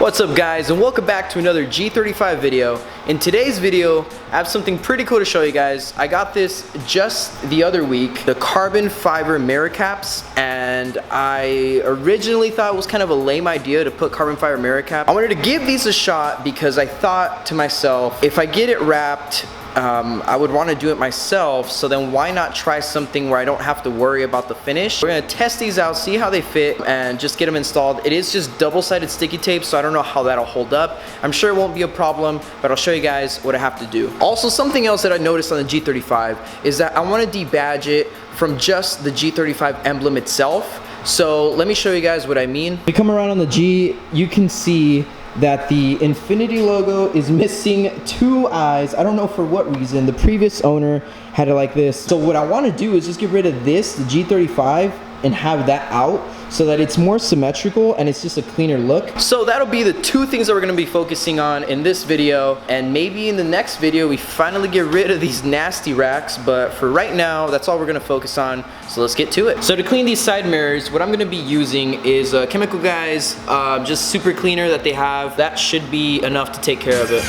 What's up guys, and welcome back to another G35 video. In today's video, I have something pretty cool to show you guys. I got this just the other week, the carbon fiber mirror caps, and I originally thought it was kind of a lame idea to put carbon fiber mirror cap. I wanted to give these a shot because I thought to myself, if I get it wrapped, I would want to do it myself, so then why not try something where I don't have to worry about the finish. We're going to test these out, see how they fit, and just get them installed. It is just double-sided sticky tape, so I don't know how that'll hold up. I'm sure it won't be a problem, but I'll show you guys what I have to do. Also, something else that I noticed on the G35 is that I want to debadge it from just the G35 emblem itself. So let me show you guys what I mean. If you come around on the G, you can see that the Infinity logo is missing two eyes. I don't know for what reason. The previous owner had it like this. So what I want to do is just get rid of this, the G35, and have that out so that it's more symmetrical and it's just a cleaner look. So that'll be the two things that we're going to be focusing on in this video, and maybe in the next video we finally get rid of these nasty racks, but for right now that's all we're going to focus on. So let's get to it. So to clean these side mirrors, what I'm going to be using is Chemical Guys just super cleaner that they have. That should be enough to take care of it.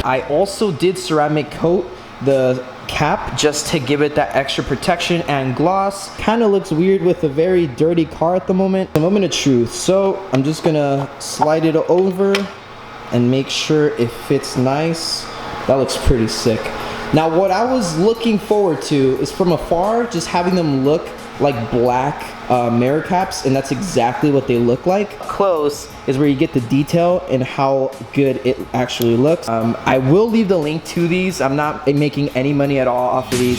I also did ceramic coat the cap just to give it that extra protection and gloss. Kind of looks weird with a very dirty car at the moment. A moment of truth. So I'm just gonna slide it over and make sure it fits nice. That looks pretty sick. Now what I was looking forward to is from afar just having them look like black mirror caps, and that's exactly what they look like. Close is where you get the detail and how good it actually looks. I will leave the link to these. I'm not making any money at all off of these.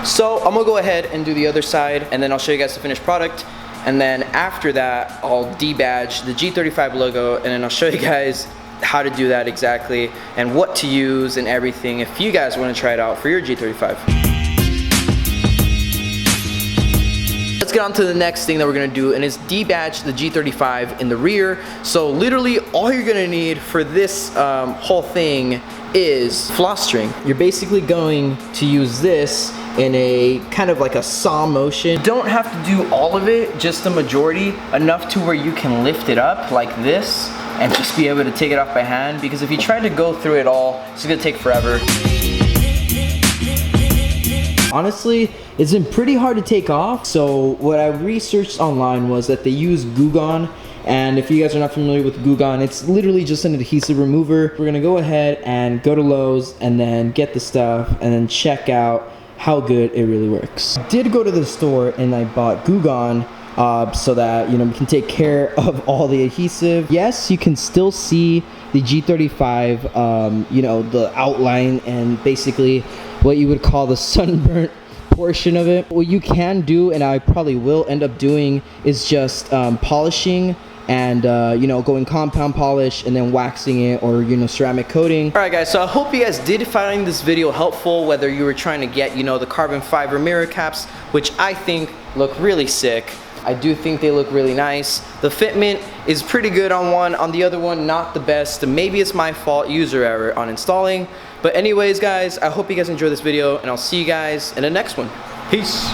So I'm gonna go ahead and do the other side, and then I'll show you guys the finished product. And then after that, I'll debadge the G35 logo, and then I'll show you guys how to do that exactly and what to use and everything if you guys want to try it out for your G35. Let's get on to the next thing that we're gonna do, and it's debadge the G35 in the rear. So literally all you're gonna need for this whole thing is floss string. You're basically going to use this in a kind of like a saw motion. You don't have to do all of it, just the majority, enough to where you can lift it up like this and just be able to take it off by hand, because if you try to go through it all, it's gonna take forever. Honestly, it's been pretty hard to take off. So what I researched online was that they use Goo Gone, and if you guys are not familiar with Goo Gone, it's literally just an adhesive remover. We're gonna go ahead and go to Lowe's and then get the stuff and then check out how good it really works. I did go to the store and I bought Goo Gone so that, you know, we can take care of all the adhesive. Yes, you can still see the G35, you know, the outline and basically what you would call the sunburnt portion of it. What you can do, and I probably will end up doing, is just polishing and you know, going compound polish and then waxing it, or, you know, ceramic coating. All right guys, so I hope you guys did find this video helpful, whether you were trying to get, you know, the carbon fiber mirror caps, which I think look really sick. I do think they look really nice. The fitment is pretty good on one, on the other one not the best. Maybe it's my fault, user error on installing. But anyways guys, I hope you guys enjoyed this video, and I'll see you guys in the next one. Peace.